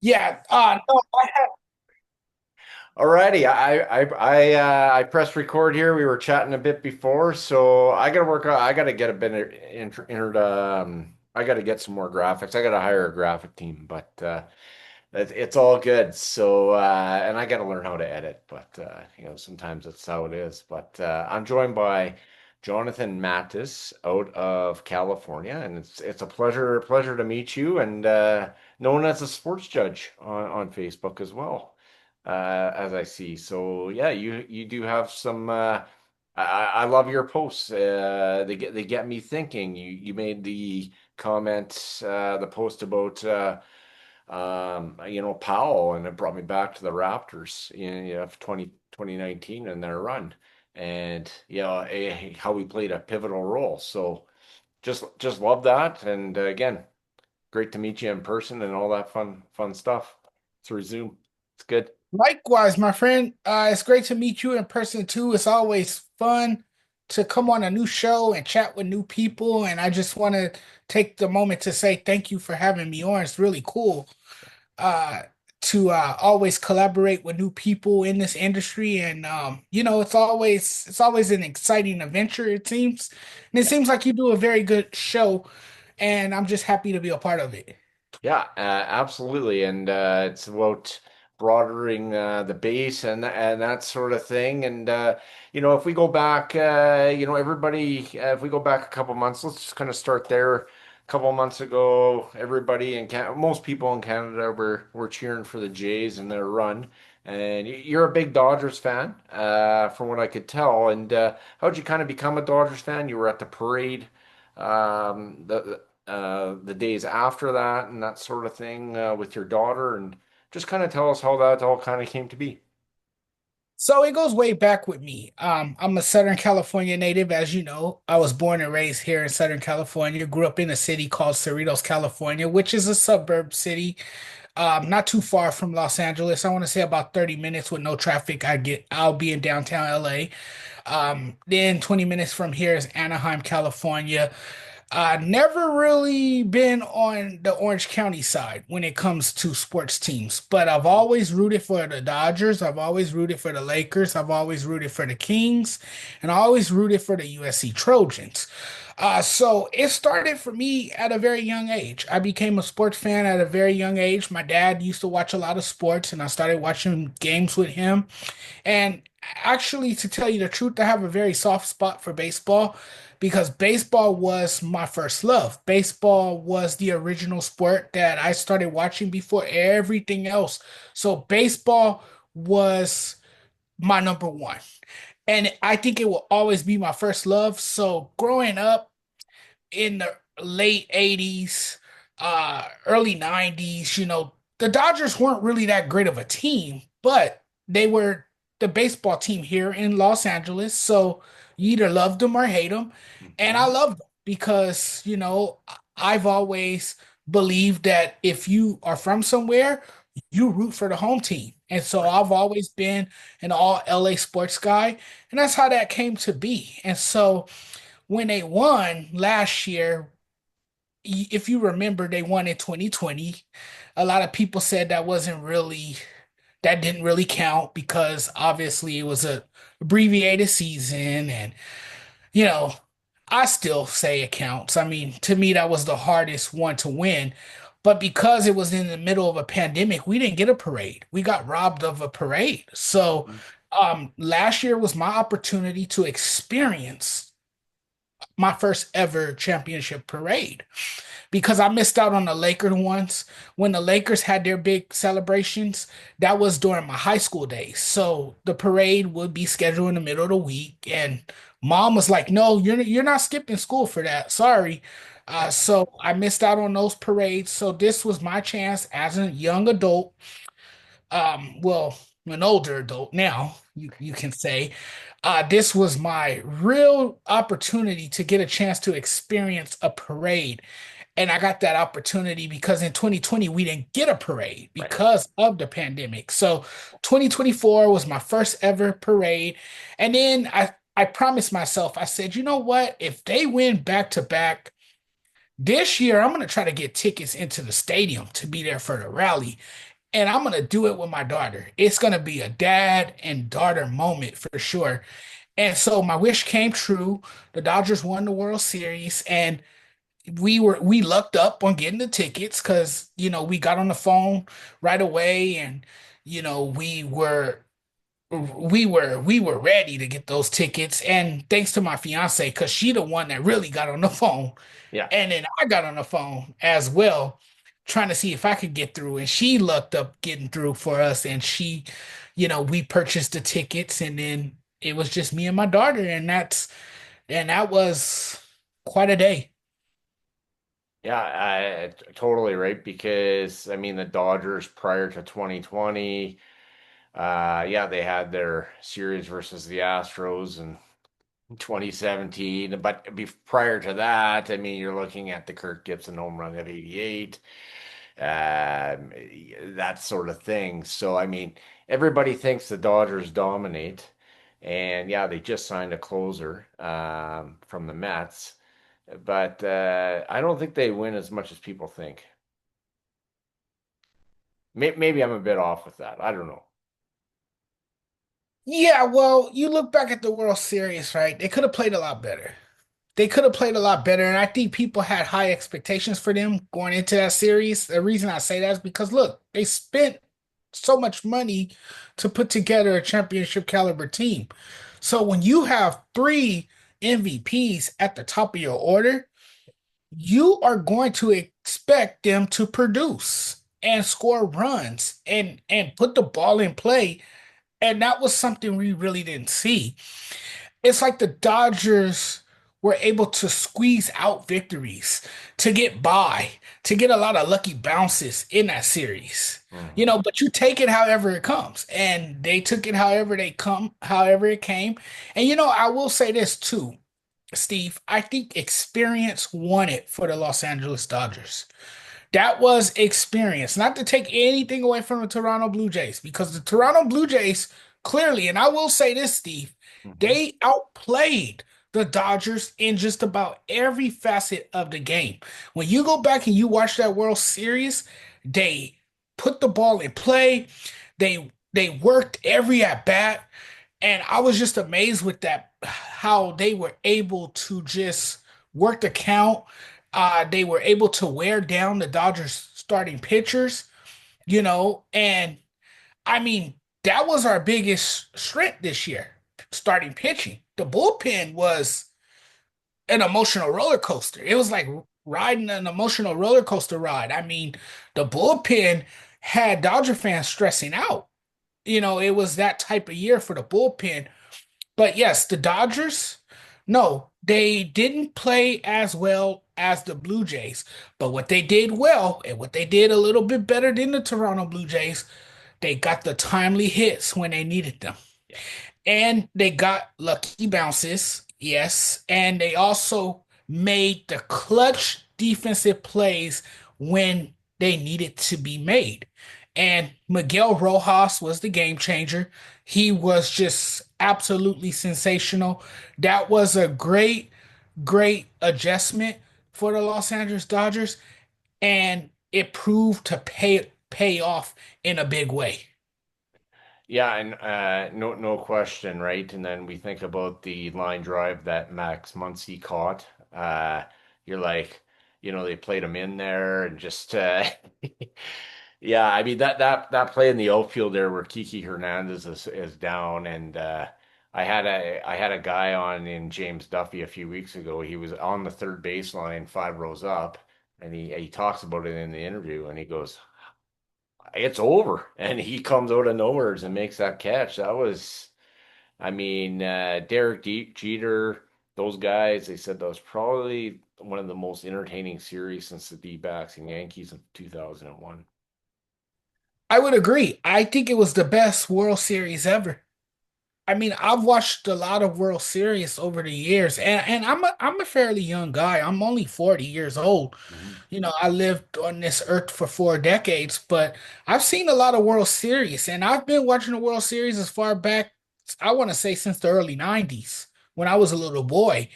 Yeah, no, Alrighty, I pressed record here. We were chatting a bit before, so I gotta work on. I gotta get a bit I gotta get some more graphics. I gotta hire a graphic team, but it's all good. So and I gotta learn how to edit, but sometimes that's how it is. But I'm joined by Jonathan Mathis out of California, and it's a pleasure to meet you, and known as a sports judge on Facebook as well, as I see. So yeah, you do have some. I love your posts. They get me thinking. You made the comment, the post about Powell, and it brought me back to the Raptors in 2019 and their run, and how we played a pivotal role. So just love that, and again, great to meet you in person and all that fun stuff through Zoom. It's good. likewise, my friend. It's great to meet you in person too. It's always fun to come on a new show and chat with new people. And I just want to take the moment to say thank you for having me on. It's really cool uh, to always collaborate with new people in this industry. And it's always an exciting adventure, it seems. And it seems like you do a very good show, and I'm just happy to be a part of it. Yeah, absolutely, and it's about broadening the base and that sort of thing. And if we go back, if we go back a couple months, let's just kind of start there. A couple months ago, everybody in most people in Canada were cheering for the Jays and their run. And you're a big Dodgers fan, from what I could tell. And how'd you kind of become a Dodgers fan? You were at the parade. The days after that and that sort of thing, with your daughter, and just kind of tell us how that all kind of came to be. So it goes way back with me. I'm a Southern California native, as you know. I was born and raised here in Southern California. Grew up in a city called Cerritos, California, which is a suburb city, not too far from Los Angeles. I want to say about 30 minutes with no traffic. I'll be in downtown LA. Then 20 minutes from here is Anaheim, California. Never really been on the Orange County side when it comes to sports teams, but I've always rooted for the Dodgers. I've always rooted for the Lakers. I've always rooted for the Kings, and I always rooted for the USC Trojans. So it started for me at a very young age. I became a sports fan at a very young age. My dad used to watch a lot of sports, and I started watching games with him. And actually, to tell you the truth, I have a very soft spot for baseball because baseball was my first love. Baseball was the original sport that I started watching before everything else. So baseball was my number one. And I think it will always be my first love. So growing up in the late 80s, early 90s, the Dodgers weren't really that great of a team, but they were the baseball team here in Los Angeles. So you either loved them or hate them. And I Mhm. loved them because, I've always believed that if you are from somewhere, you root for the home team. And so Right. I've always been an all LA sports guy. And that's how that came to be. And so when they won last year, if you remember, they won in 2020. A lot of people said that didn't really count because obviously it was a abbreviated season, and you know, I still say it counts. I mean, to me, that was the hardest one to win. But because it was in the middle of a pandemic, we didn't get a parade. We got robbed of a parade. So last year was my opportunity to experience my first ever championship parade because I missed out on the Lakers once. When the Lakers had their big celebrations, that was during my high school days. So the parade would be scheduled in the middle of the week, and mom was like, "No, you're not skipping school for that. Sorry." So I missed out on those parades. So this was my chance as a young adult, well, an older adult now, you can say, this was my real opportunity to get a chance to experience a parade. And I got that opportunity because in 2020 we didn't get a parade Right. because of the pandemic. So 2024 was my first ever parade. And then I promised myself, I said, you know what? If they win back to back, this year, I'm going to try to get tickets into the stadium to be there for the rally. and I'm gonna do it with my daughter. It's gonna be a dad and daughter moment for sure. And so my wish came true. The Dodgers won the World Series, and we lucked up on getting the tickets because we got on the phone right away, and you know we were ready to get those tickets. And thanks to my fiance, because she the one that really got on the phone, Yeah. and then I got on the phone as well, trying to see if I could get through. And she lucked up getting through for us. And we purchased the tickets, and then it was just me and my daughter, and that was quite a day. Yeah, totally right. Because I mean, the Dodgers prior to 2020, yeah, they had their series versus the Astros in 2017. But prior to that, I mean, you're looking at the Kirk Gibson home run of 88, um, that sort of thing. So, I mean, everybody thinks the Dodgers dominate. And yeah, they just signed a closer from the Mets. But I don't think they win as much as people think. Maybe I'm a bit off with that. I don't know. Yeah, well, you look back at the World Series, right? They could have played a lot better. They could have played a lot better, and I think people had high expectations for them going into that series. The reason I say that is because look, they spent so much money to put together a championship caliber team. So when you have three MVPs at the top of your order, you are going to expect them to produce and score runs and put the ball in play. And that was something we really didn't see. It's like the Dodgers were able to squeeze out victories to get by, to get a lot of lucky bounces in that series. Hmm. But you take it however it comes. And they took it however it came. And I will say this too, Steve. I think experience won it for the Los Angeles Dodgers. That was experience. Not to take anything away from the Toronto Blue Jays, because the Toronto Blue Jays clearly, and I will say this, Steve, Hmm. they outplayed the Dodgers in just about every facet of the game. When you go back and you watch that World Series, they put the ball in play. They worked every at bat, and I was just amazed with that, how they were able to just work the count. They were able to wear down the Dodgers starting pitchers, and I mean, that was our biggest strength this year, starting pitching. The bullpen was an emotional roller coaster. It was like riding an emotional roller coaster ride. I mean, the bullpen had Dodger fans stressing out. It was that type of year for the bullpen. But yes, the Dodgers, no, they didn't play as well as the Blue Jays. But what they did well, and what they did a little bit better than the Toronto Blue Jays, they got the timely hits when they needed them. Yeah. And they got lucky bounces, yes. And they also made the clutch defensive plays when they needed to be made. And Miguel Rojas was the game changer. He was just absolutely sensational. That was a great, great adjustment for the Los Angeles Dodgers, and it proved to pay off in a big way. Yeah, and no question, right? And then we think about the line drive that Max Muncy caught. You're like, they played him in there and just yeah, I mean that play in the outfield there where Kiki Hernandez is down, and I had a guy on in James Duffy a few weeks ago. He was on the third baseline, 5 rows up, and he talks about it in the interview, and he goes, it's over. And he comes out of nowhere and makes that catch. That was, I mean, Derek Jeter, those guys, they said that was probably one of the most entertaining series since the D-backs and Yankees in 2001. I would agree. I think it was the best World Series ever. I mean, I've watched a lot of World Series over the years, and I'm a fairly young guy. I'm only 40 years old. Mhm. I lived on this earth for 4 decades, but I've seen a lot of World Series, and I've been watching the World Series as far back, I want to say since the early 90s when I was a little boy.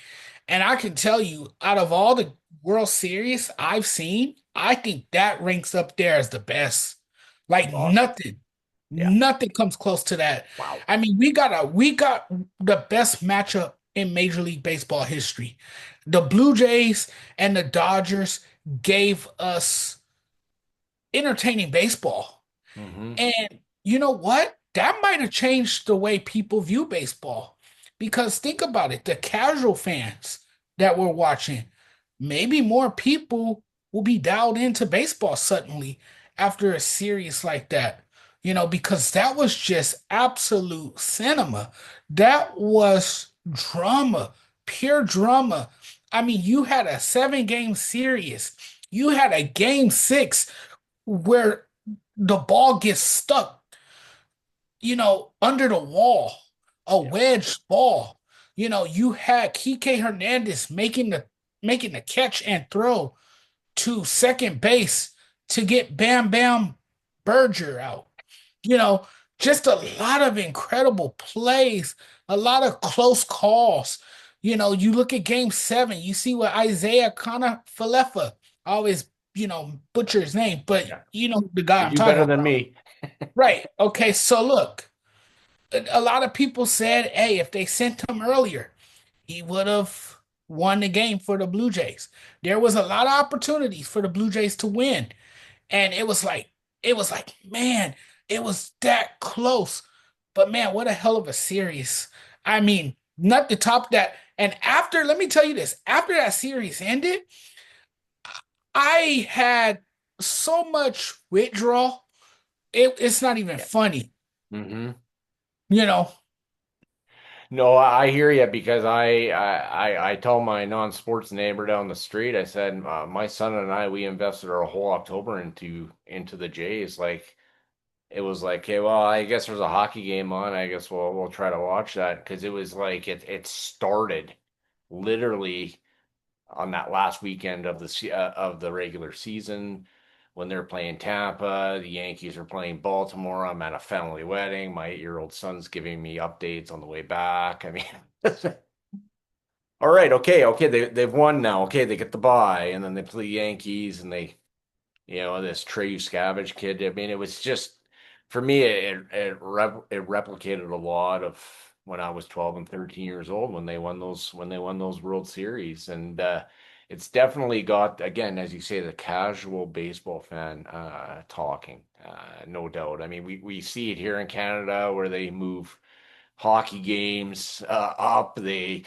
And I can tell you, out of all the World Series I've seen, I think that ranks up there as the best. Like Awesome. nothing. Yeah. Nothing comes close to that. Wow. I mean, we got the best matchup in Major League Baseball history. The Blue Jays and the Dodgers gave us entertaining baseball. Hmm. And you know what? That might have changed the way people view baseball. Because think about it, the casual fans that were watching, maybe more people will be dialed into baseball suddenly after a series like that. Because that was just absolute cinema. That was drama, pure drama. I mean, you had a 7 game series. You had a game 6 where the ball gets stuck, under the wall, a Yeah. wedge ball. You had Kike Hernandez making the catch and throw to second base to get Bam Bam Berger out. You know, just a lot of incredible plays, a lot of close calls. You look at game 7, you see what Isaiah Kana Falefa, I always, butcher his name, but Yeah. you know the guy You I'm do talking better than about. me. Right. Okay. So look, a lot of people said, hey, if they sent him earlier, he would have won the game for the Blue Jays. There was a lot of opportunities for the Blue Jays to win. And it was like, man, it was that close. But man, what a hell of a series. I mean, not to top that. And after, let me tell you this, after that series ended, I had so much withdrawal. It's not even Yeah. funny, Hmm. you know. No, I hear you because I told my non-sports neighbor down the street. I said, my son and I, we invested our whole October into the Jays. Like it was like, okay, well, I guess there's a hockey game on. I guess we'll try to watch that because it was like it started literally on that last weekend of of the regular season when they're playing Tampa. The Yankees are playing Baltimore. I'm at a family wedding. My 8-year-old son's giving me updates on the way back. I mean, all right, okay, they've won now. Okay, they get the bye, and then they play the Yankees, and this Trey Scavenge kid. I mean, it was just for me, it replicated a lot of when I was 12 and 13 years old when they won those World Series, and it's definitely got again, as you say, the casual baseball fan talking, no doubt. I mean, we see it here in Canada where they move hockey games up. The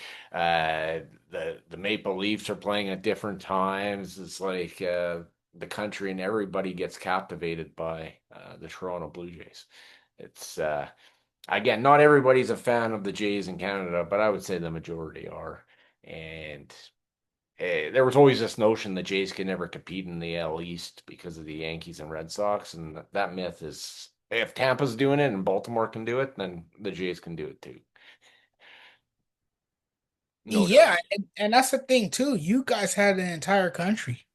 Maple Leafs are playing at different times. It's like the country and everybody gets captivated by the Toronto Blue Jays. It's again, not everybody's a fan of the Jays in Canada, but I would say the majority are. And there was always this notion the Jays could never compete in the AL East because of the Yankees and Red Sox, and that myth is if Tampa's doing it and Baltimore can do it, then the Jays can do it too. No doubt. Yeah, and that's the thing too. You guys had an entire country.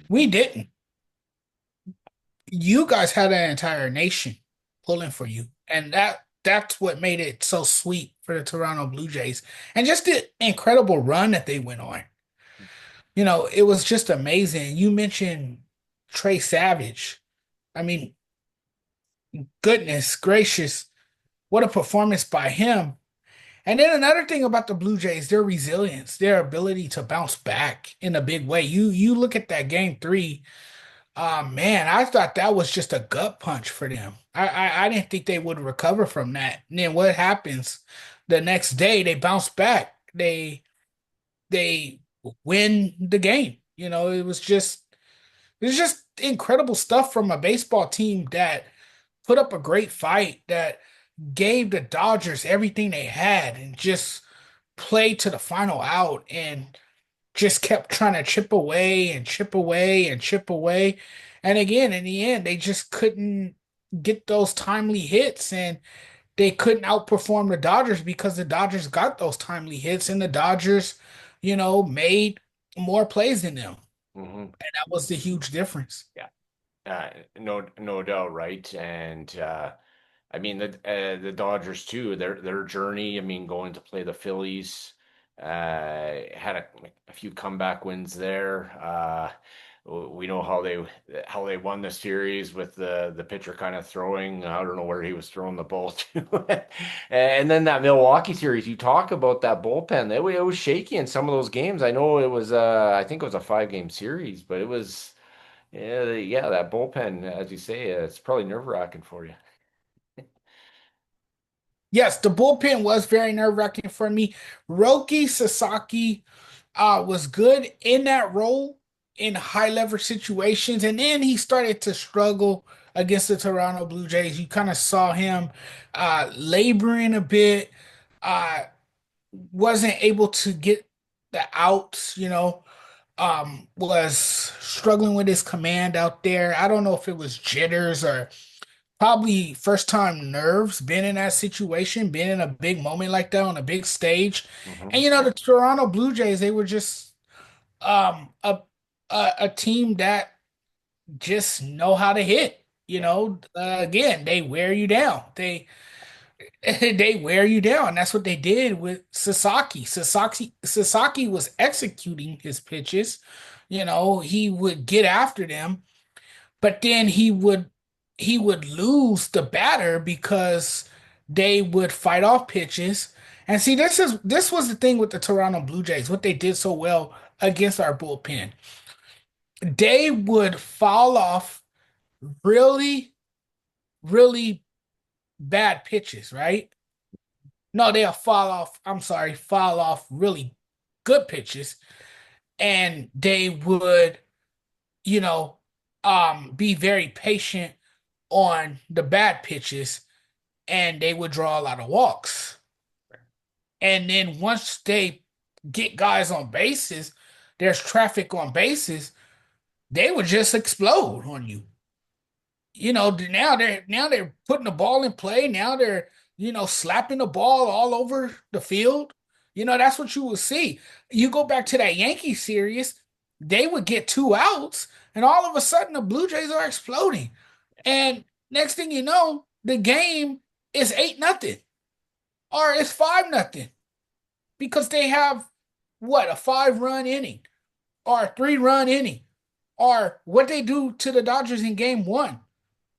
We didn't. You guys had an entire nation pulling for you. And that's what made it so sweet for the Toronto Blue Jays. And just the incredible run that they went on. It was just amazing. You mentioned Trey Savage. I mean, goodness gracious, what a performance by him. And then another thing about the Blue Jays, their resilience, their ability to bounce back in a big way. You look at that game 3. Man, I thought that was just a gut punch for them. I didn't think they would recover from that. And then what happens the next day? They bounce back. They win the game. It was just incredible stuff from a baseball team that put up a great fight, that gave the Dodgers everything they had and just played to the final out and just kept trying to chip away and chip away and chip away. And again, in the end, they just couldn't get those timely hits and they couldn't outperform the Dodgers because the Dodgers got those timely hits and the Dodgers, made more plays than them. Hmm. And that was the huge difference. Yeah, no doubt, right? And I mean the Dodgers too. Their journey. I mean, going to play the Phillies, had a few comeback wins there. we know how they won the series with the pitcher kind of throwing. I don't know where he was throwing the ball to. And then that Milwaukee series, you talk about that bullpen. It was shaky in some of those games. I know it was I think it was a 5-game series, but it was yeah, that bullpen, as you say, it's probably nerve-wracking for you. Yes, the bullpen was very nerve-wracking for me. Roki Sasaki was good in that role in high leverage situations, and then he started to struggle against the Toronto Blue Jays. You kind of saw him laboring a bit, uh, wasn't able to get the outs, was struggling with his command out there. I don't know if it was jitters or probably first time nerves, being in that situation, being in a big moment like that on a big stage. And Hmm. the Toronto Blue Jays, they were just um a a team that just know how to hit. Yeah. Again, they wear you down. They wear you down. That's what they did with Sasaki. Sasaki was executing his pitches. He would get after them, but then he would lose the batter because they would fight off pitches. And see, this was the thing with the Toronto Blue Jays, what they did so well against our bullpen. They would fall off really, really bad pitches, right? No, they'll fall off. I'm sorry, fall off really good pitches, and they would, you know, be very patient on the bad pitches, and they would draw a lot of walks. And then once they get guys on bases, there's traffic on bases, they would just explode on you. Now they're putting the ball in play. Now they're slapping the ball all over the field. That's what you will see. You go back to that Yankee series, they would get two outs, and all of a sudden the Blue Jays are exploding. And next thing you know, the game is 8-0 or it's 5-0 because they have what, a 5-run inning or a 3-run inning, or what they do to the Dodgers in game one.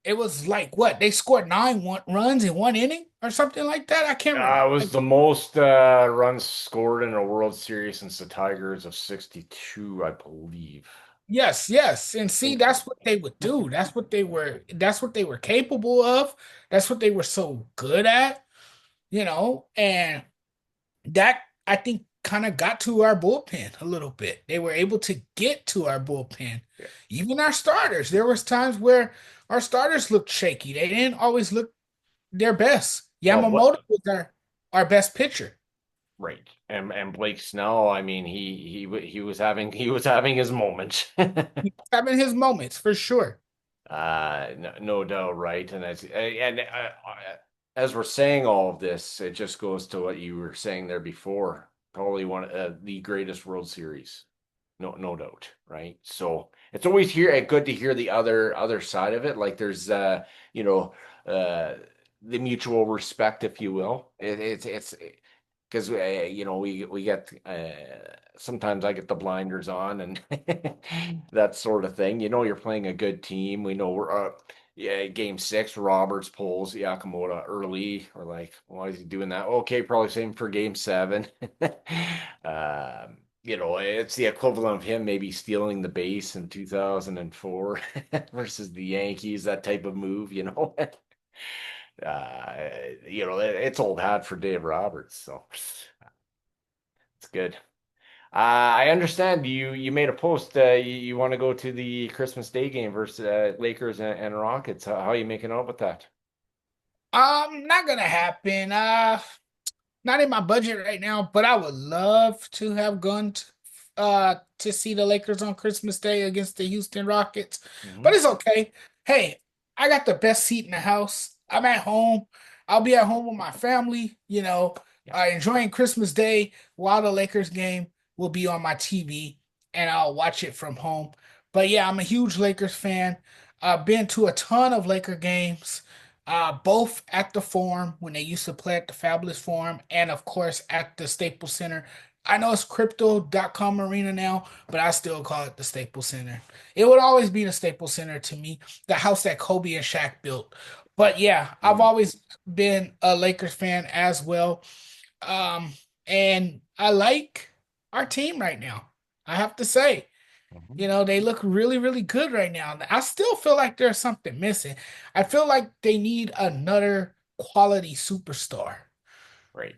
It was like what, they scored runs in one inning or something like that. I can't remember. It was the most runs scored in a World Series since the Tigers of '62, I believe. Yes, yes. And see, Think that's what they would do. That's what they were capable of. That's what they were so good at, and that I think kind of got to our bullpen a little bit. They were able to get to our bullpen. Yeah. Even our starters. There was times where our starters looked shaky. They didn't always look their best. Well, what Yamamoto was our best pitcher. right. And Blake Snell, I mean, he was having his moment. He's having his moments for sure. No doubt, right? As we're saying all of this, it just goes to what you were saying there before. Probably one of the greatest World Series, no doubt, right? So it's always good to hear the other side of it. Like there's you know uh the mutual respect, if you will. It's because we get sometimes I get the blinders on and that sort of thing. You're playing a good team. We know we're yeah, game six, Roberts pulls Yakamoto early. We're like, why is he doing that? Okay, probably same for game seven. It's the equivalent of him maybe stealing the base in 2004 versus the Yankees, that type of move. It's old hat for Dave Roberts, so it's good. I understand you made a post. You want to go to the Christmas Day game versus Lakers and Rockets. How are you making out with that? Not gonna happen. Not in my budget right now, but I would love to have gone to see the Lakers on Christmas Day against the Houston Rockets. But Hmm. it's okay. Hey, I got the best seat in the house. I'm at home. I'll be at home with my family, Yeah. enjoying Christmas Day while the Lakers game will be on my TV and I'll watch it from home. But yeah, I'm a huge Lakers fan. I've been to a ton of Laker games, both at the Forum when they used to play at the Fabulous Forum, and of course at the Staples Center. I know it's crypto.com arena now, but I still call it the Staples Center. It would always be the Staples Center to me, the house that Kobe and Shaq built. But yeah, I've Mm. always been a Lakers fan as well. Um, and I like our team right now. I have to say, Mhm. they look really, really good right now. I still feel like there's something missing. I feel like they need another quality superstar Right.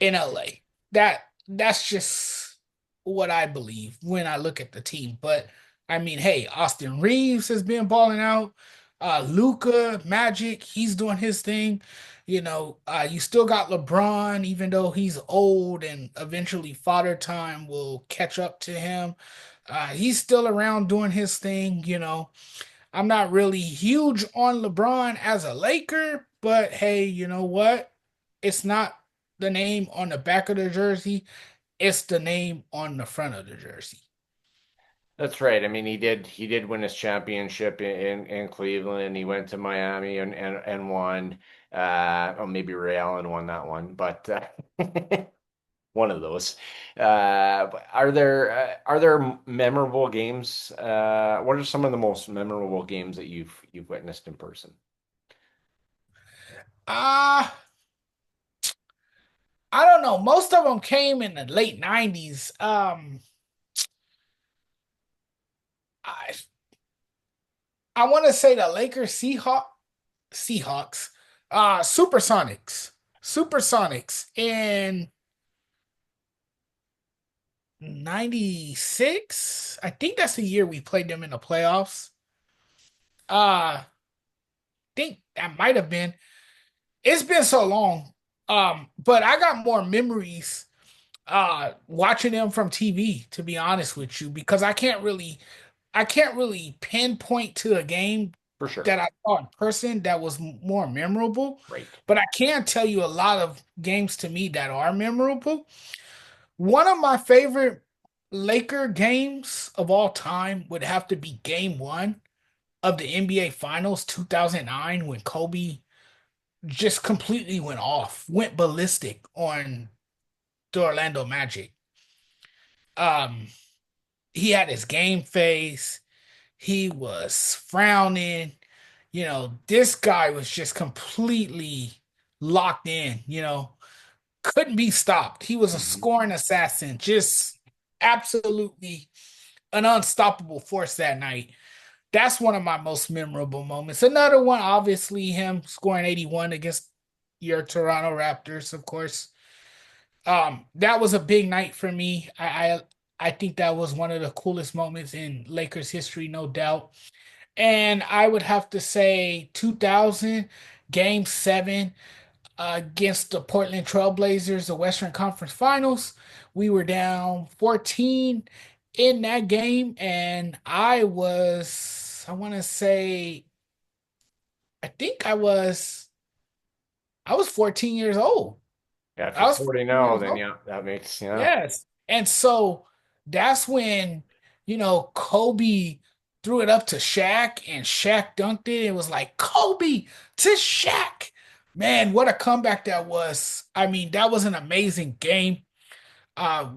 in LA. That's just what I believe when I look at the team. But I mean, hey, Austin Reeves has been balling out. Luca Magic, he's doing his thing. You still got LeBron, even though he's old and eventually father time will catch up to him. He's still around doing his thing. I'm not really huge on LeBron as a Laker, but hey, you know what? It's not the name on the back of the jersey, it's the name on the front of the jersey. That's right. I mean, he did win his championship in Cleveland. He went to Miami and won. Or maybe Ray Allen won that one, but one of those. But are there memorable games? What are some of the most memorable games that you've witnessed in person? Ah, I don't know. Most of them came in the late 90s. I I want to say the Lakers Seahawks, Supersonics in 96. I think that's the year we played them in the playoffs. I think that might have been. It's been so long. But I got more memories watching them from TV, to be honest with you, because I can't really pinpoint to a game For sure. that I saw in person that was more memorable, Right. but I can tell you a lot of games to me that are memorable. One of my favorite Laker games of all time would have to be game one of the NBA Finals 2009 when Kobe just completely went ballistic on the Orlando Magic. Um, he had his game face. He was frowning. This guy was just completely locked in, couldn't be stopped. He was a Hmm. scoring assassin, just absolutely an unstoppable force that night. That's one of my most memorable moments. Another one, obviously, him scoring 81 against your Toronto Raptors, of course. That was a big night for me. I think that was one of the coolest moments in Lakers history, no doubt. And I would have to say 2000 game 7 against the Portland Trailblazers, the Western Conference Finals. We were down 14 in that game and I want to say I think I was 14 years old. Yeah, if I you're was 40 14 now, years then old. yeah, that makes yeah. Yes. And so that's when, Kobe threw it up to Shaq and Shaq dunked it. It was like Kobe to Shaq. Man, what a comeback that was. I mean, that was an amazing game.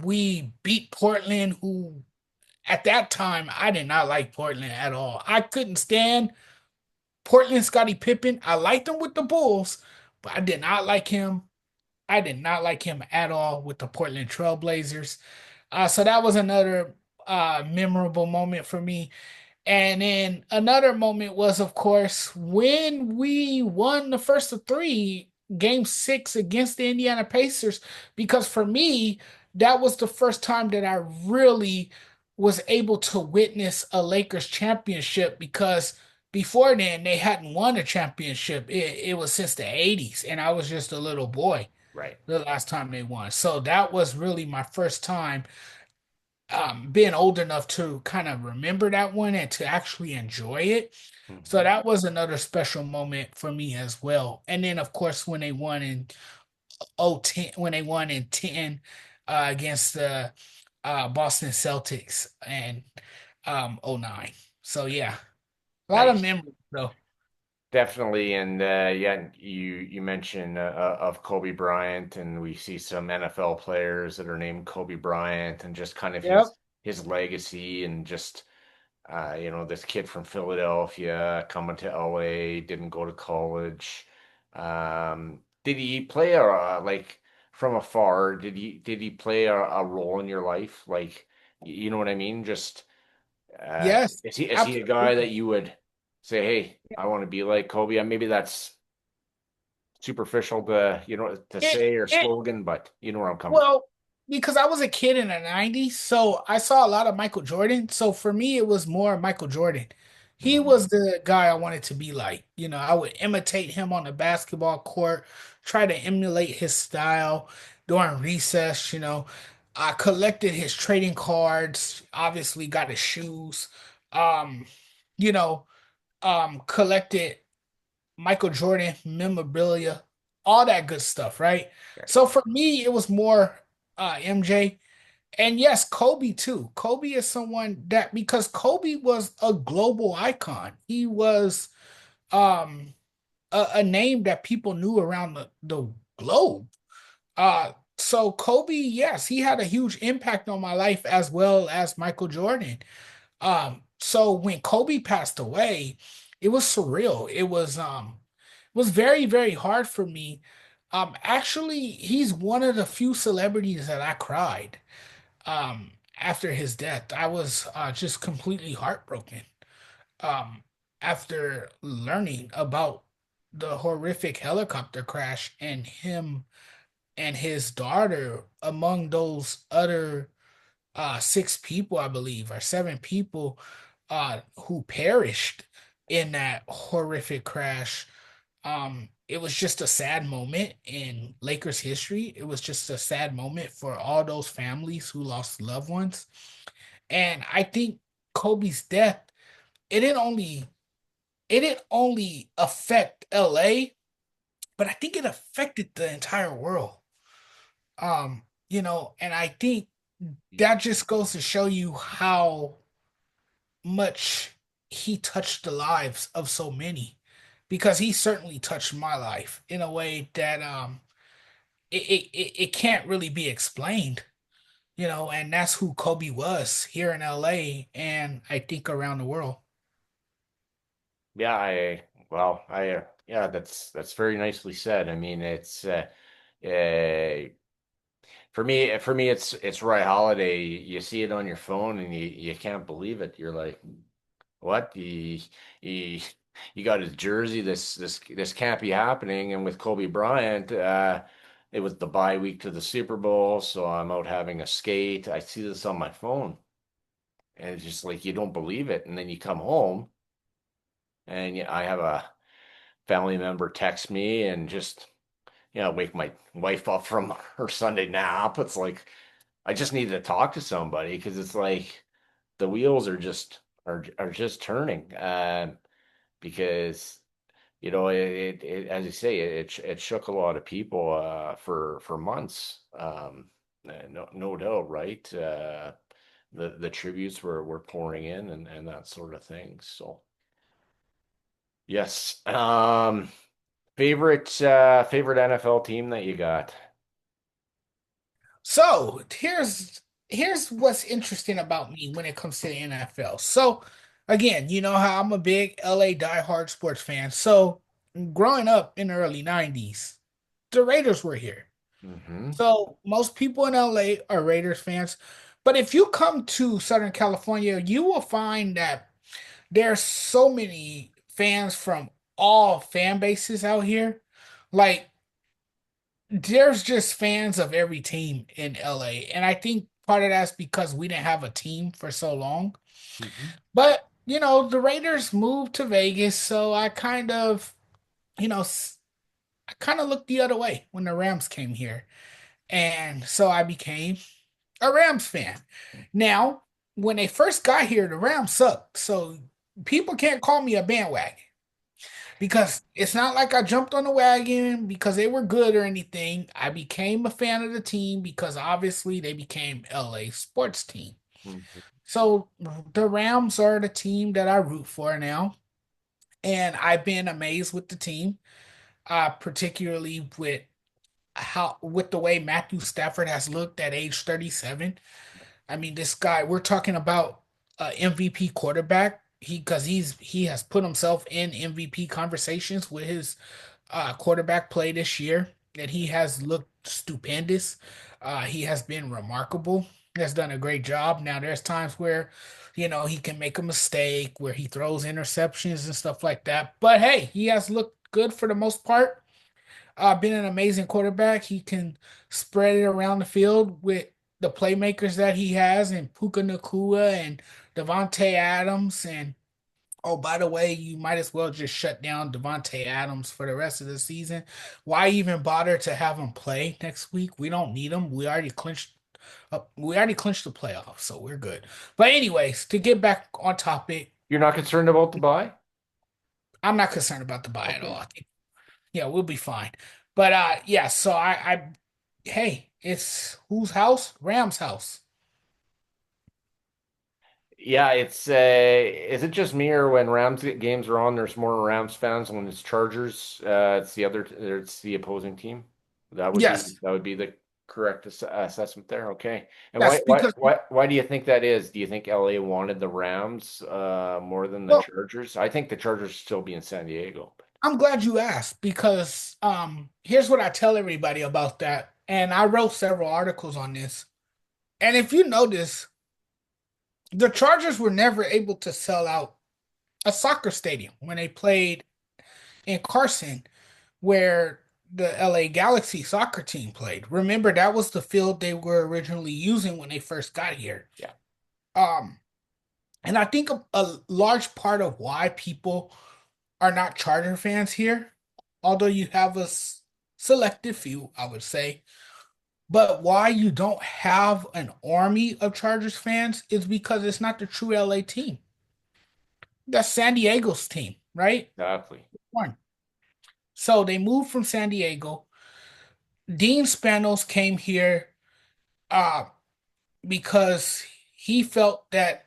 We beat Portland, who at that time I did not like Portland at all. I couldn't stand Portland Scottie Pippen. I liked him with the Bulls, but I did not like him. I did not like him at all with the Portland Trailblazers. So that was another memorable moment for me. And then another moment was, of course, when we won the first of three, game 6 against the Indiana Pacers, because for me, that was the first time that I really was able to witness a Lakers championship because before then they hadn't won a championship. It was since the 80s, and I was just a little boy Right. the last time they won. So that was really my first time being old enough to kind of remember that one and to actually enjoy it. So Hmm. that was another special moment for me as well. And then of course when they won in 010 when they won in 10 against the Boston Celtics and '09. So yeah, a lot of Nice. memories though. definitely. And yeah, you mentioned of Kobe Bryant, and we see some NFL players that are named Kobe Bryant, and just kind of Yep. his legacy, and just this kid from Philadelphia coming to LA, didn't go to college. Did he play like from afar? Did he play a role in your life? Like, you know what I mean? Just Yes, is he a guy that absolutely. you would say, hey, I want to be like Kobe? And maybe that's superficial to It, say or it slogan, but you know where I'm coming Well, because I was a kid in the 90s, so I saw a lot of Michael Jordan. So for me, it was more Michael Jordan. He from. was the guy I wanted to be like. I would imitate him on the basketball court, try to emulate his style during recess. I collected his trading cards, obviously got his shoes, um, you know, collected Michael Jordan memorabilia, all that good stuff, right? So for me, it was more MJ. And yes, Kobe too. Kobe is someone that because Kobe was a global icon. He was um a name that people knew around the globe. So Kobe, yes, he had a huge impact on my life as well as Michael Jordan. So when Kobe passed away, it was surreal. It was very, very hard for me. Actually, he's one of the few celebrities that I cried after his death. I was just completely heartbroken um after learning about the horrific helicopter crash and him and his daughter among those other six people, I believe, or seven people who perished in that horrific crash. It was just a sad moment in Lakers history. It was just a sad moment for all those families who lost loved ones. And I think Kobe's death, it didn't only it didn't only affect LA, but I think it affected the entire world. And I think that just goes to show you how much he touched the lives of so many because he certainly touched my life in a way that it can't really be explained, and that's who Kobe was here in LA and I think around the world. Yeah, yeah, that's very nicely said. I mean, it's uh, for me, it's Roy Holiday. You see it on your phone and you can't believe it. You're like, what? He he got his jersey. This can't be happening. And with Kobe Bryant, it was the bye week to the Super Bowl, so I'm out having a skate. I see this on my phone, and it's just like you don't believe it. And then you come home, and I have a family member text me and just wake my wife up from her Sunday nap. It's like I just need to talk to somebody because it's like the wheels are just turning. Because as you say, it shook a lot of people for months. No doubt, right? The tributes were pouring in and that sort of thing. So yes. Favorite NFL team that you got? So here's what's interesting about me when it comes to the NFL. So again, you know how I'm a big LA diehard sports fan. So growing up in the early 90s, the Raiders were here. Hmm. So most people in LA are Raiders fans. But if you come to Southern California, you will find that there's so many fans from all fan bases out here. Like there's just fans of every team in LA. And I think part of that's because we didn't have a team for so long. Hmm. But, the Raiders moved to Vegas, so you know, s- I kind of looked the other way when the Rams came here. And so I became a Rams fan. Now, when they first got here, the Rams sucked. So people can't call me a bandwagon because it's not like I jumped on the wagon because they were good or anything. I became a fan of the team because obviously they became LA sports team. Hmm. So the Rams are the team that I root for now. and I've been amazed with the team, particularly with the way Matthew Stafford has looked at age 37. I mean, this guy, we're talking about MVP quarterback. He has put himself in MVP conversations with his quarterback play this year, and he has looked stupendous. He has been remarkable. He has done a great job. Now, there's times where, he can make a mistake, where he throws interceptions and stuff like that. But hey, he has looked good for the most part. Been an amazing quarterback. He can spread it around the field with the playmakers that he has, and Puka Nakua and Devontae Adams. And oh, by the way, you might as well just shut down Devontae Adams for the rest of the season. Why even bother to have him play next week? We don't need him. We already clinched the playoffs, so we're good. But anyways, to get back on topic, You're not concerned about the buy? I'm not concerned about the buy at all. Okay. I think, yeah, we'll be fine. But yeah, so hey, it's whose house? Rams' house. Yeah, is it just me or when Rams games are on, there's more Rams fans, and when it's Chargers, it's the opposing team. Yes, That would be the correct assessment there. Okay. And yes, because why do you think that is? Do you think LA wanted the Rams more than the well, Chargers? I think the Chargers still be in San Diego. I'm glad you asked because here's what I tell everybody about that. And I wrote several articles on this. And if you notice, the Chargers were never able to sell out a soccer stadium when they played in Carson, where the LA Galaxy soccer team played. Remember, that was the field they were originally using when they first got here. Yeah. Um, and I think a large part of why people are not Charger fans here, although you have selective few, I would say, but why you don't have an army of Chargers fans is because it's not the true LA team. That's San Diego's team, right? Exactly. One. So they moved from San Diego. Dean Spanos came here uh, because he felt that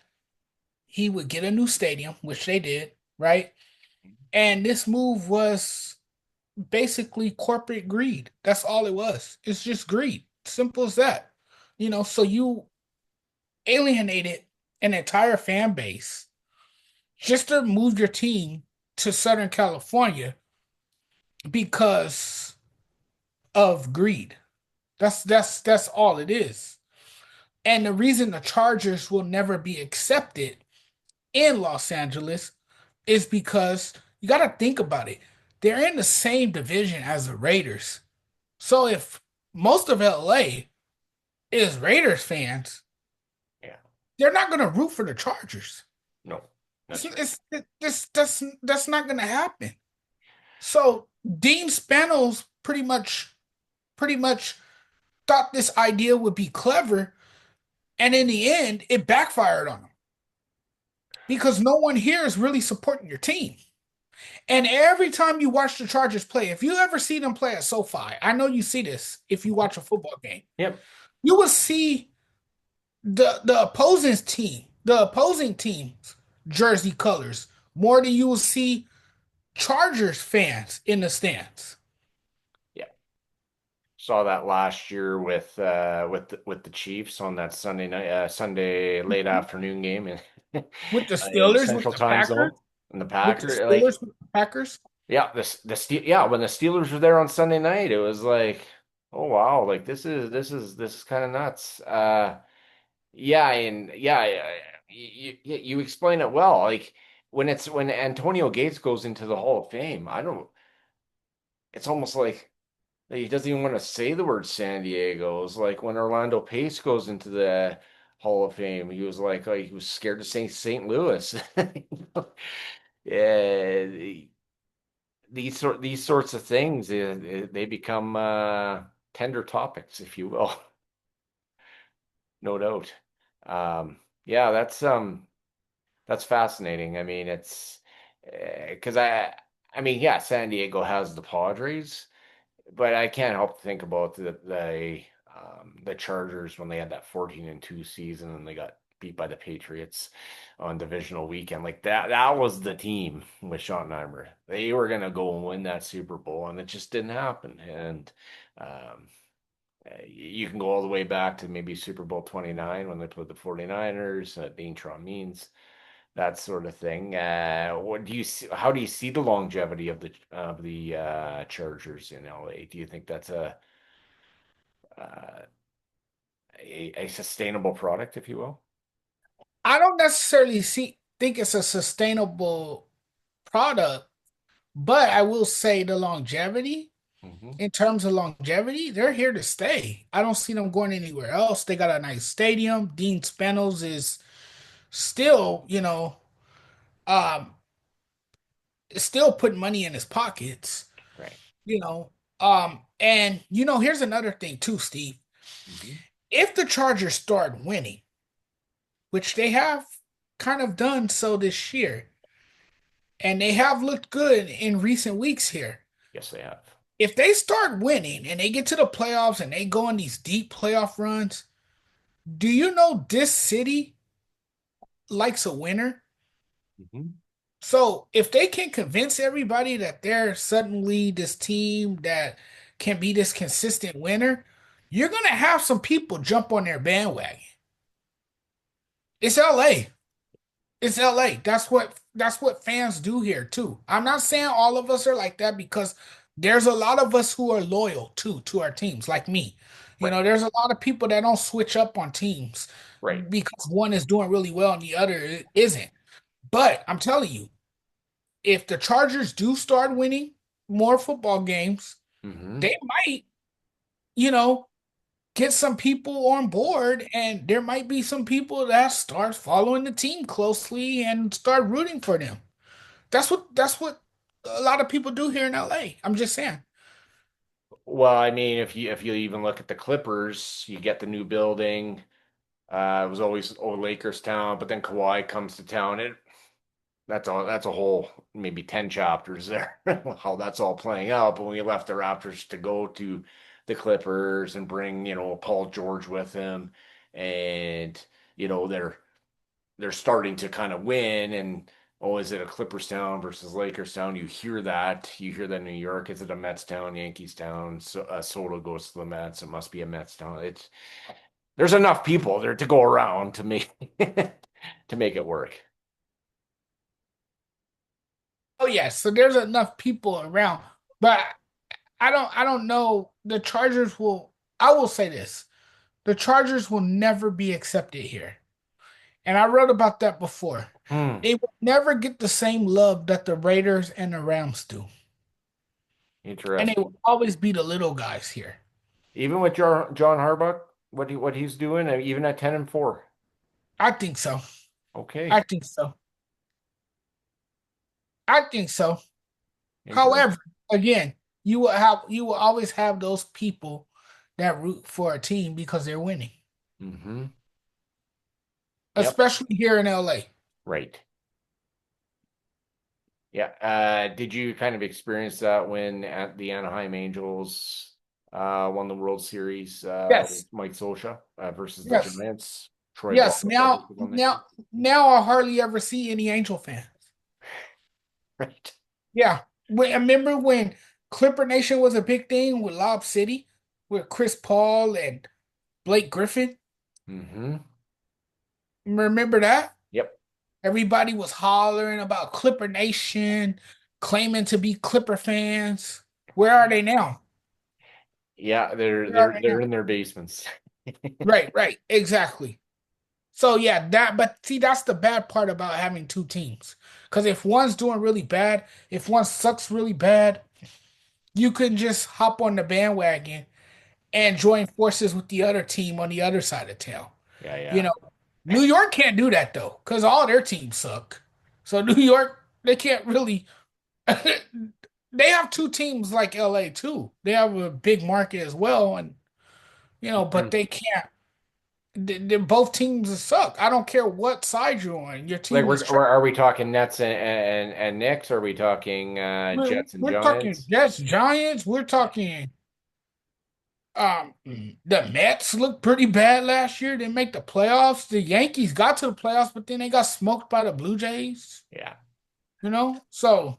he would get a new stadium, which they did, right? And this move was basically corporate greed. That's all it was. It's just greed. Simple as that. So you alienated an entire fan base just to move your team to Southern California because of greed. That's all it is. And the reason the Chargers will never be accepted in Los Angeles is because you got to think about it. They're in the same division as the Raiders. So if most of LA is Raiders fans, Yeah. they're not going to root for the Chargers. No, It's, that's right. it's, that's not going to happen. So Dean Spanos pretty much thought this idea would be clever, and in the end, it backfired on him because no one here is really supporting your team. And every time you watch the Chargers play, if you ever see them play at SoFi, I know you see this if you watch a football game, Yep. you will see the opposing team's jersey colors more than you will see Chargers fans in the stands Yeah. Saw that last year with the Chiefs on that Sunday late afternoon game in with the in the Steelers, with Central the Time Packers, Zone. And the with the Packer, like, Steelers, with the Packers. yeah, when the Steelers were there on Sunday night, it was like, oh wow, like this is kind of nuts. Yeah, and yeah, you explain it well. Like when Antonio Gates goes into the Hall of Fame, I don't. It's almost like he doesn't even want to say the word San Diego. It's like when Orlando Pace goes into the Hall of Fame, he was like, oh, he was scared to say St. Louis. Yeah, these sorts of things, they become tender topics, if you will, no doubt. Yeah, that's fascinating. I mean, it's because I mean, yeah, San Diego has the Padres. But I can't help to think about the Chargers when they had that 14-2 season and they got beat by the Patriots on divisional weekend. Like that was the team with Schottenheimer. They were gonna go and win that Super Bowl, and it just didn't happen. And um, you can go all the way back to maybe Super Bowl 29 when they played the 49ers, Dean Means, that sort of thing. What do you see, how do you see the longevity of the Chargers in LA? Do you think that's uh, a sustainable product, if you will? I don't necessarily think it's a sustainable product, but I will say the longevity, Hmm. in terms of longevity, they're here to stay. I don't see them going anywhere else. They got a nice stadium. Dean Spanos is still, um, still putting money in his pockets, Right. you know. And here's another thing too, Steve. Hmm. If the Chargers start winning, which they have kind of done so this year, and they have looked good in recent weeks here. Yes, they have. If they start winning and they get to the playoffs and they go on these deep playoff runs, do you know this city likes a winner? Hmm. So if they can convince everybody that they're suddenly this team that can be this consistent winner, you're gonna have some people jump on their bandwagon. It's LA. It's LA. That's what fans do here too. I'm not saying all of us are like that because there's a lot of us who are loyal too to our teams, like me. Right. There's a lot of people that don't switch up on teams Right. because one is doing really well and the other isn't. But I'm telling you, if the Chargers do start winning more football games, Hmm. they might, you know, get some people on board, and there might be some people that start following the team closely and start rooting for them. That's what a lot of people do here in LA. I'm just saying. Well, I mean, if you even look at the Clippers, you get the new building. It was always old Lakers town, but then Kawhi comes to town. That's a whole maybe 10 chapters there, how that's all playing out. But when we left the Raptors to go to the Clippers and bring, Paul George with him, and they're starting to kind of win, and oh, is it a Clippers town versus Lakers town? You hear that in New York. Is it a Mets town, Yankees town? So Soto goes to the Mets. It must be a Mets town. There's enough people there to go around to make to make it work. Oh yes, so there's enough people around, but I don't know. The Chargers will. I will say this: the Chargers will never be accepted here, and I wrote about that before. Hmm. They will never get the same love that the Raiders and the Rams do, and they will Interesting. always be the little guys here. Even with John Harbaugh, what he's doing, even at 10-4. I think so. I Okay. think so. I think so. However, Interesting. again, you will always have those people that root for a team because they're winning, Hmm. Yep. especially here in LA. Right. Yeah. Did you kind of experience that when at the Anaheim Angels won the World Series with Yes, Mike Scioscia versus the yes, Giants? Troy yes. Ball, I think, Now, was on that team. now, I hardly ever see any Angel fans. Right. Yeah, remember when Clipper Nation was a big thing with Lob City, with Chris Paul and Blake Griffin? Hmm. Remember that? Yep. Everybody was hollering about Clipper Nation, claiming to be Clipper fans. Where are they now? Yeah, they're Where are they're they they're now? in their basements. Right, right, exactly. So yeah, but see, that's the bad part about having two teams. Because if one's doing really bad, if one sucks really bad, you can just hop on the bandwagon and join forces with the other team on the other side of town. Yeah, You yeah. know, New York can't do that though, because all their teams suck. So New York, they can't really. They have two teams like LA too. They have a big market as well, and but they can't. Both teams suck. I don't care what side you're on. Your Like team is trash. are we talking Nets and Knicks? Are we talking We're, Jets and we're talking Giants? Jets, Giants. We're talking. The Mets looked pretty bad last year. They make the playoffs. The Yankees got to the playoffs, but then they got smoked by the Blue Jays. Yeah. So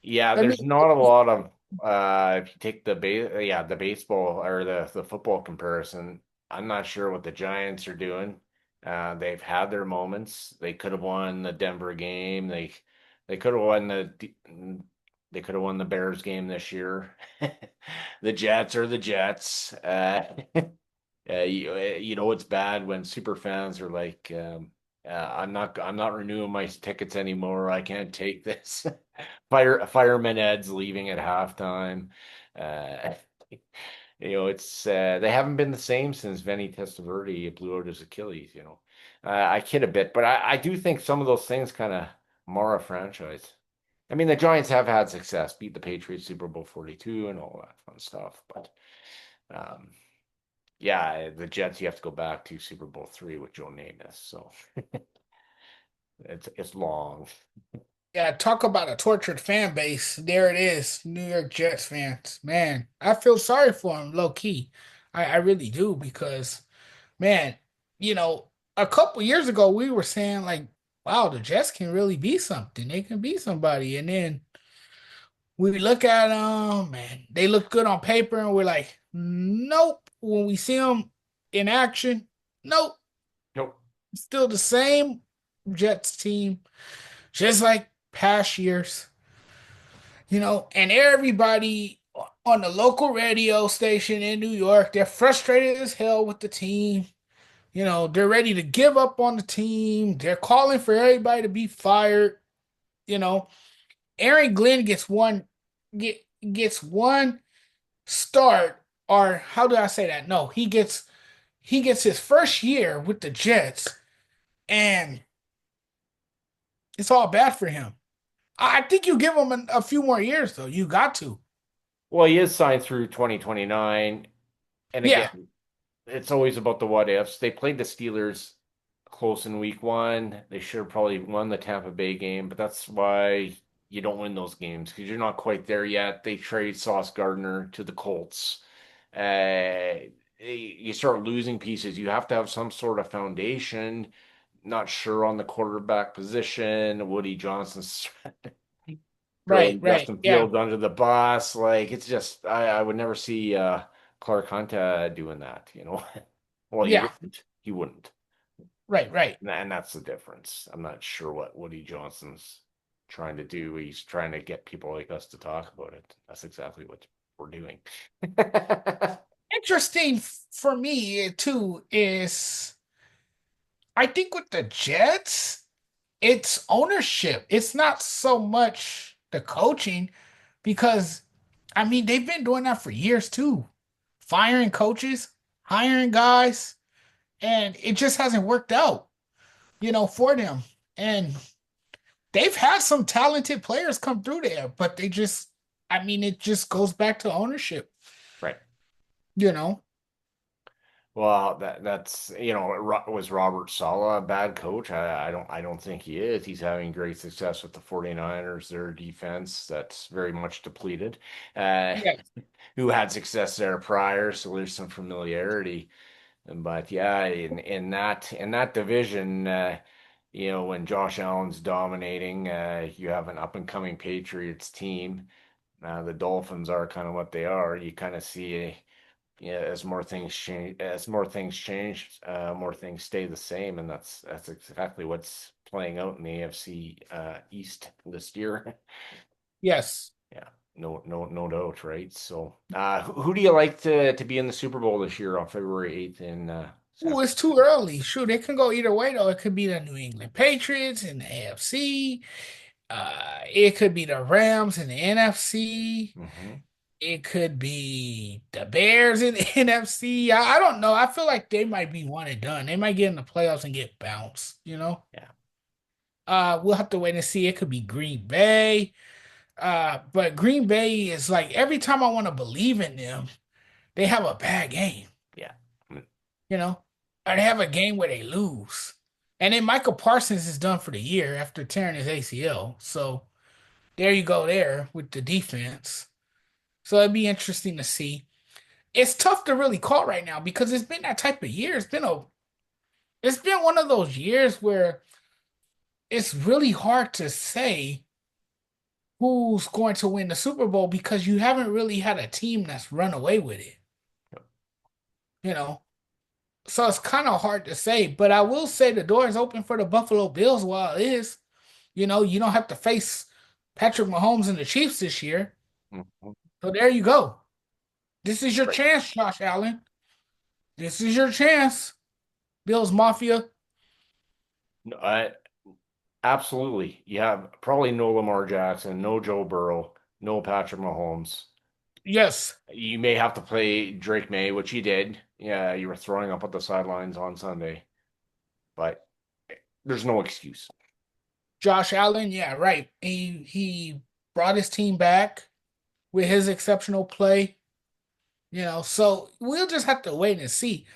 Yeah, I mean, there's not a lot of if you take the baseball or the football comparison, I'm not sure what the Giants are doing. They've had their moments. They could have won the Denver game. They could have won they could have won the Bears game this year. The Jets are the Jets. You know it's bad when super fans are like, I'm not renewing my tickets anymore. I can't take this. Fireman Ed's leaving at halftime. Uh, it's they haven't been the same since Vinny Testaverde blew out his Achilles. I kid a bit, but I do think some of those things kind of mar a franchise. I mean, the Giants have had success, beat the Patriots Super Bowl 42 and all that fun stuff, but um, yeah, the Jets you have to go back to Super Bowl 3 with Joe Namath, so it's long. yeah, talk about a tortured fan base. There it is, New York Jets fans. Man, I feel sorry for them, low key. I really do because, man, you know, a couple years ago we were saying like, wow, the Jets can really be something. They can be somebody, and then we look at them, man, they look good on paper, and we're like, nope. When we see them in action, nope, Nope. still the same Jets team, just like past years, and everybody on the local radio station in New York, they're frustrated as hell with the team. They're ready to give up on the team. They're calling for everybody to be fired. You know, Aaron Glenn get gets one start, or how do I say that? No, he gets his first year with the Jets, and it's all bad for him. I think you give him a few more years though. You got to. Well, he is signed through 2029. And Yeah, again, it's always about the what ifs. They played the Steelers close in week one. They should have probably won the Tampa Bay game, but that's why you don't win those games because you're not quite there yet. They trade Sauce Gardner to the Colts. You start losing pieces. You have to have some sort of foundation. Not sure on the quarterback position. Woody Johnson's right, throwing right. Justin Yeah, Fields under the bus. Like it's just I would never see Clark Hunt doing that. Well, he yeah. wouldn't. He wouldn't. Right, right. And that's the difference. I'm not sure what Woody Johnson's trying to do. He's trying to get people like us to talk about it. That's exactly what we're doing. Interesting for me too is I think with the Jets, it's ownership. It's not so much the coaching because I mean they've been doing that for years too. Firing coaches, hiring guys, and it just hasn't worked out, for them. And they've had some talented players come through there, but I mean, it just goes back to ownership, Right. you know? Well, was Robert Saleh a bad coach? I don't think he is. He's having great success with the 49ers, their defense that's very much depleted. Uh, Yeah. who had success there prior, so there's some familiarity. But yeah, in that division, when Josh Allen's dominating, you have an up and coming Patriots team. The Dolphins are kind of what they are. You kind of see, yeah, as more things change, more things stay the same, and that's exactly what's playing out in the AFC East this year. Yes. Yeah, no doubt, right? So, who do you like to be in the Super Bowl this year on February 8th in San Oh, it's too early. Sure, it can go either way though. It could be the New England Patriots in the AFC. It could be the Rams in the NFC. Francisco? It could be the Bears in the NFC. I don't know. I feel like they might be one and done. They might get in the playoffs and get bounced. Yeah, We'll have to wait and see. It could be Green Bay. But Green Bay is like every time I want to believe in them, they have a bad game, yeah. Mm, you know, or they have a game where they lose. And then Michael Parsons is done for the year after tearing his ACL. So there you go there with the defense. So it'd be interesting to see. it's tough to really call right now because it's been that type of year. It's been one of those years where it's really hard to say who's going to win the Super Bowl because you haven't really had a team that's run away with it, you know. So it's kind of hard to say, but I will say the door is open for the Buffalo Bills while it is. You don't have to face Patrick Mahomes and the Chiefs this year. Mhm. So there you go. This is your Right. chance, Josh Allen. This is your chance, Bills Mafia. No, absolutely. Yeah, probably no Lamar Jackson, no Joe Burrow, no Patrick Mahomes. Yes, You may have to play Drake May, which you did. Yeah, you were throwing up at the sidelines on Sunday, but there's no excuse. Josh Allen. Yeah, right. He brought his team back with his exceptional play. So we'll just have to wait and see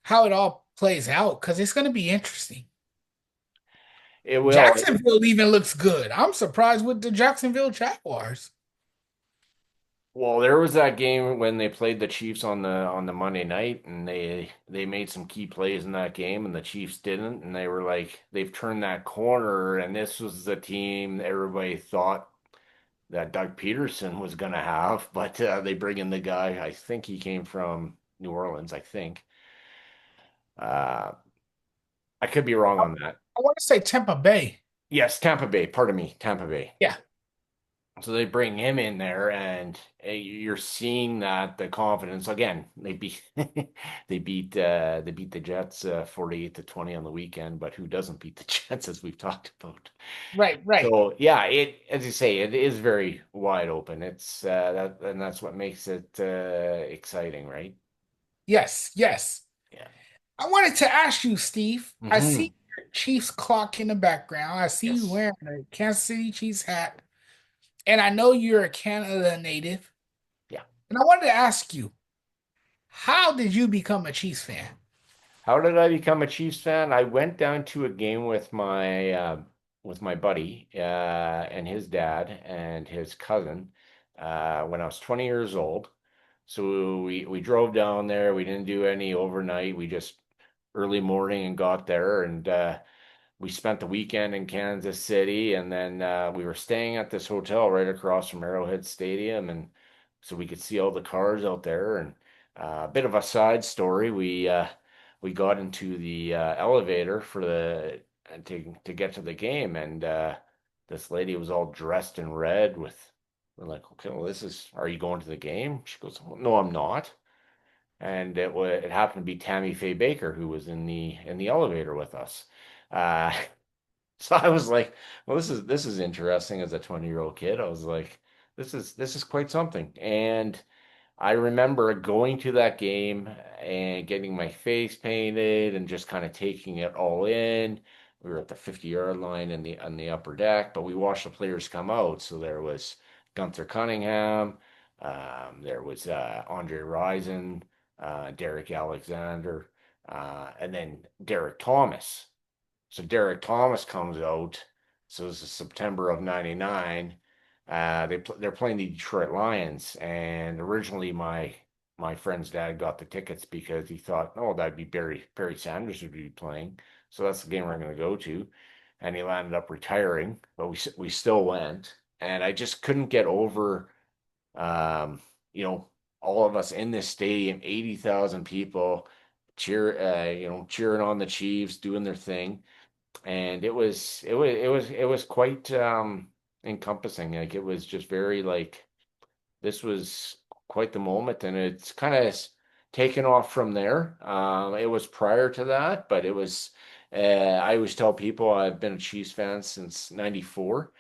how it all plays out because it's going to be interesting. It will. Jacksonville even looks good. I'm surprised with the Jacksonville Jaguars. Well, there was that game when they played the Chiefs on the Monday night, and they made some key plays in that game, and the Chiefs didn't, and they were like they've turned that corner, and this was the team everybody thought that Doug Peterson was gonna have, but they bring in the guy. I think he came from New Orleans. I think. Uh, I could be wrong I, on that. I want to say Tampa Bay. Yes, Tampa Bay. Pardon me, Tampa Bay. Yeah, So they bring him in there, and you're seeing that the confidence again. They beat the Jets 48-20 on the weekend, but who doesn't beat the Jets as we've talked about? right, right. So yeah, it as you say, it is very wide open. It's and that's what makes it exciting, right? Yes, yes. Yeah. I wanted to ask you, Steve. I Hmm. see your Chiefs clock in the background. I see you Yes. wearing a Kansas City Chiefs hat, and I know you're a Canada native. Yeah. And I wanted to ask you, how did you become a Chiefs fan? How did I become a Chiefs fan? I went down to a game with my buddy and his dad and his cousin when I was 20 years old. So we drove down there. We didn't do any overnight. We just early morning and got there, and we spent the weekend in Kansas City, and then we were staying at this hotel right across from Arrowhead Stadium, and so we could see all the cars out there. And a bit of a side story, we got into the elevator for the to get to the game, and this lady was all dressed in red with. We're like, okay, well, are you going to the game? She goes, well, no, I'm not. And it happened to be Tammy Faye Baker who was in the elevator with us. Uh, So I was like, well, this is interesting as a 20-year-old kid. I was like, this is quite something. And I remember going to that game and getting my face painted and just kind of taking it all in. We were at the 50-yard line in the on the upper deck, but we watched the players come out. So there was Gunther Cunningham, there was Andre Rison, Derek Alexander, and then Derek Thomas. So Derek Thomas comes out. So this is September of '99. They're playing the Detroit Lions, and originally my friend's dad got the tickets because he thought, oh, that'd be Barry Sanders would be playing. So that's the game we're going to go to. And he landed up retiring, but we still went. And I just couldn't get over, um, you know, all of us in this stadium, 80,000 people cheering on the Chiefs, doing their thing, and it was quite encompassing. Like it was just very like this was quite the moment, and it's kind of taken off from there. It was prior to that, but it was. I always tell people I've been a Chiefs fan since '94.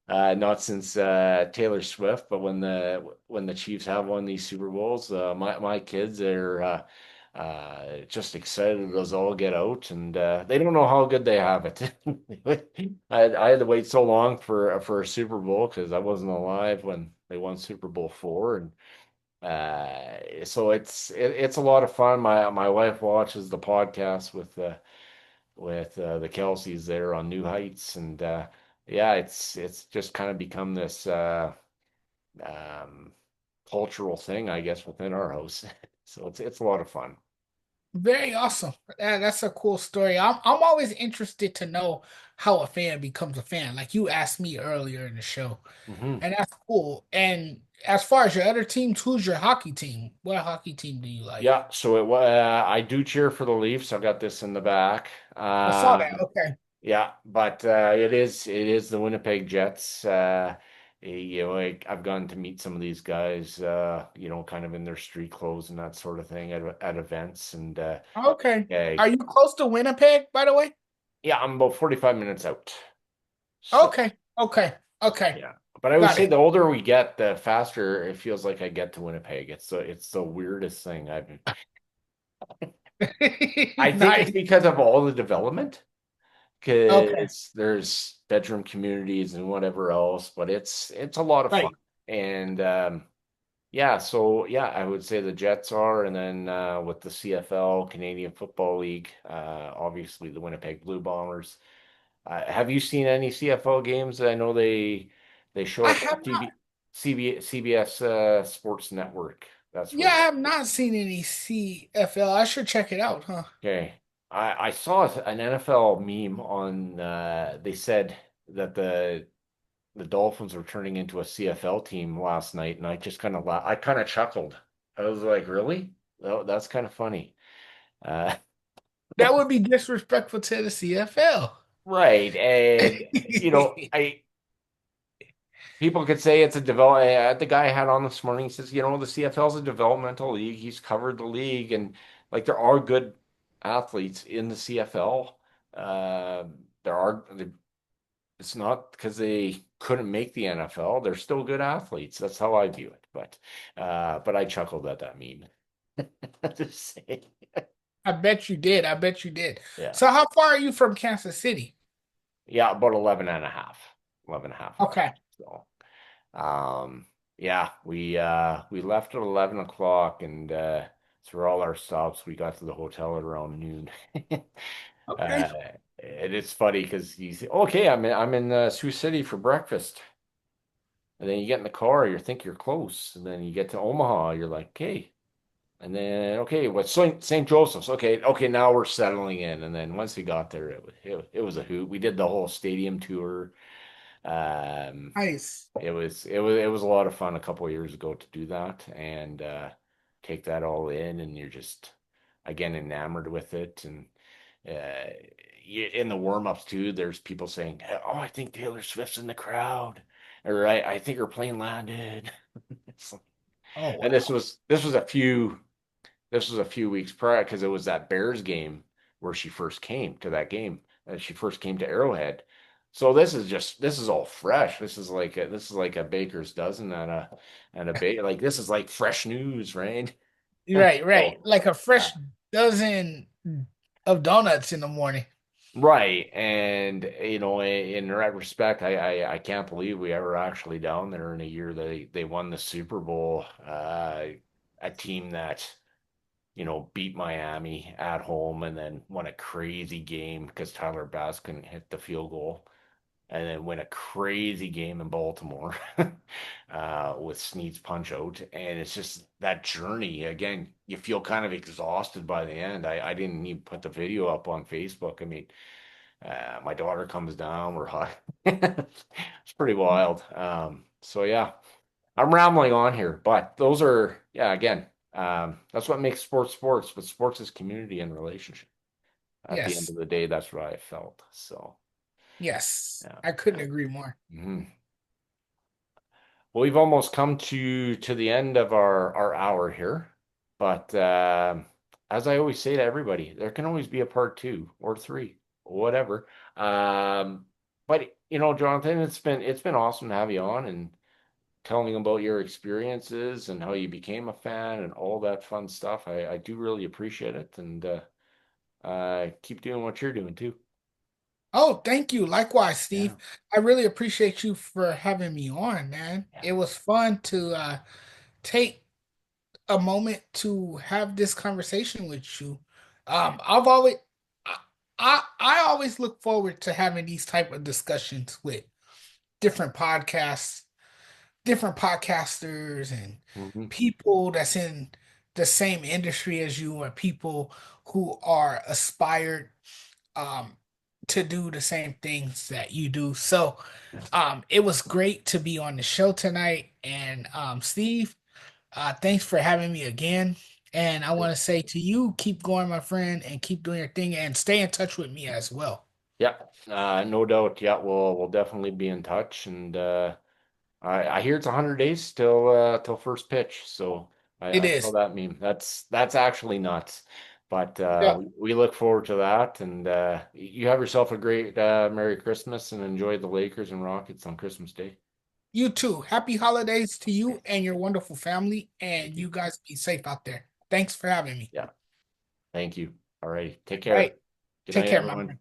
Not since Taylor Swift, but when the Chiefs have won these Super Bowls, my kids are just excited as all get out, and they don't know how good they have it. I had to wait so long for a Super Bowl because I wasn't alive when they won Super Bowl four, and so it's a lot of fun. My wife watches the podcast with the Kelseys there on New Heights, and yeah, it's just kind of become this um, cultural thing, I guess, within our house. So it's a lot of fun. Very awesome. That's a cool story. I'm always interested to know how a fan becomes a fan. Like you asked me earlier in the show, Hmm. and that's cool. And as far as your other teams, who's your hockey team? What hockey team do you like? Yeah, so I do cheer for the Leafs. I've got this in the back. I saw that. Okay. Yeah, but it is the Winnipeg Jets. I've gotten to meet some of these guys, kind of in their street clothes and that sort of thing at events, and Okay. yeah, Are you close to Winnipeg, by the way? yeah, I'm about 45 minutes out. So Okay. Okay. Okay. yeah, but I would Got say it. the older we get, the faster it feels like I get to Winnipeg. It's the weirdest thing. I think it's Nice. because of all the development, Okay. because there's bedroom communities and whatever else, but it's a lot of fun. Right. And yeah, so yeah, I would say the Jets are, and then with the CFL, Canadian Football League, obviously the Winnipeg Blue Bombers. Have you seen any CFL games? I know they show I up on have not. CBS Sports Network. That's Yeah, where. I have not seen any CFL. I should check it out, huh? Okay. I saw an NFL meme on they said that the Dolphins were turning into a CFL team last night, and I kind of chuckled. I was like, really? Oh, that's kind of funny. Uh, That would be disrespectful to the CFL. right. And I people could say it's a develop. The guy I had on this morning, he says, the CFL is a developmental league. He's covered the league, and like there are good athletes in the CFL. There are. It's not because they couldn't make the NFL. They're still good athletes. That's how I view it. But I chuckled at that meme. Just saying. I bet you did. I bet you did. Yeah. So how far are you from Kansas City? Yeah, about 11 and a half. 11 and a half hours. Okay. So, yeah, we left at 11 o'clock, and through all our stops, we got to the hotel at around noon. Okay. Uh, and it's funny because you say, okay, I'm in Sioux City for breakfast. And then you get in the car, you think you're close. And then you get to Omaha, you're like, okay. And then, okay, what's St. Joseph's? Okay, okay, now we're settling in. And then once we got there, it was a hoot. We did the whole stadium tour. Um, Nice. it was a lot of fun a couple of years ago to do that and take that all in, and you're just again enamored with it. And uh, in the warm-ups too, there's people saying, "Oh, I think Taylor Swift's in the crowd," or I think her plane landed. It's like- Oh and this wow. was this was a few this was a few weeks prior because it was that Bears game where she first came to that game. She first came to Arrowhead. So this is all fresh. This is like a baker's dozen and a bake like this is like fresh news, right? Right, right. So Like a uh, fresh dozen of donuts in the morning. right, and in that respect, I can't believe we ever actually down there in a year they won the Super Bowl. A team that beat Miami at home and then won a crazy game because Tyler Bass couldn't hit the field goal, and then win a crazy game in Baltimore with Snead's punch out. And it's just that journey. Again, you feel kind of exhausted by the end. I didn't even put the video up on Facebook. I mean, my daughter comes down, we're high. It's pretty wild. So yeah. I'm rambling on here, but those are, yeah, again, that's what makes sports sports, but sports is community and relationship. At the end Yes. of the day, that's what I felt. So, Yes. yeah. I couldn't agree more. Mhm. Well, we've almost come to the end of our hour here, but as I always say to everybody, there can always be a part two or three, whatever. But Jonathan, it's been awesome to have you on and telling about your experiences and how you became a fan and all that fun stuff. I do really appreciate it, and keep doing what you're doing too. Oh, thank you. Likewise, Yeah, Steve. I really appreciate you for having me on, man. yeah, It was fun to take a moment to have this conversation with you. I've always I, I always look forward to having these type of discussions with different podcasts, different podcasters and Hmm. people that's in the same industry as you, or people who are aspired um to do the same things that you do. So it was great to be on the show tonight. And Steve, thanks for having me again. And I want to say to you, keep going, my friend, and keep doing your thing and stay in touch with me as well. Yeah, no doubt. Yeah, we'll definitely be in touch, and I hear it's 100 days till first pitch. So It I saw is. that meme. That's actually nuts. But Yeah. we look forward to that, and you have yourself a great Merry Christmas and enjoy the Lakers and Rockets on Christmas Day. You too. Happy holidays to you and your wonderful family. Thank And you. you guys be safe out there. Thanks for having me. Yeah, thank you. All right, take All right. care. Good Take night, care, my everyone. friend.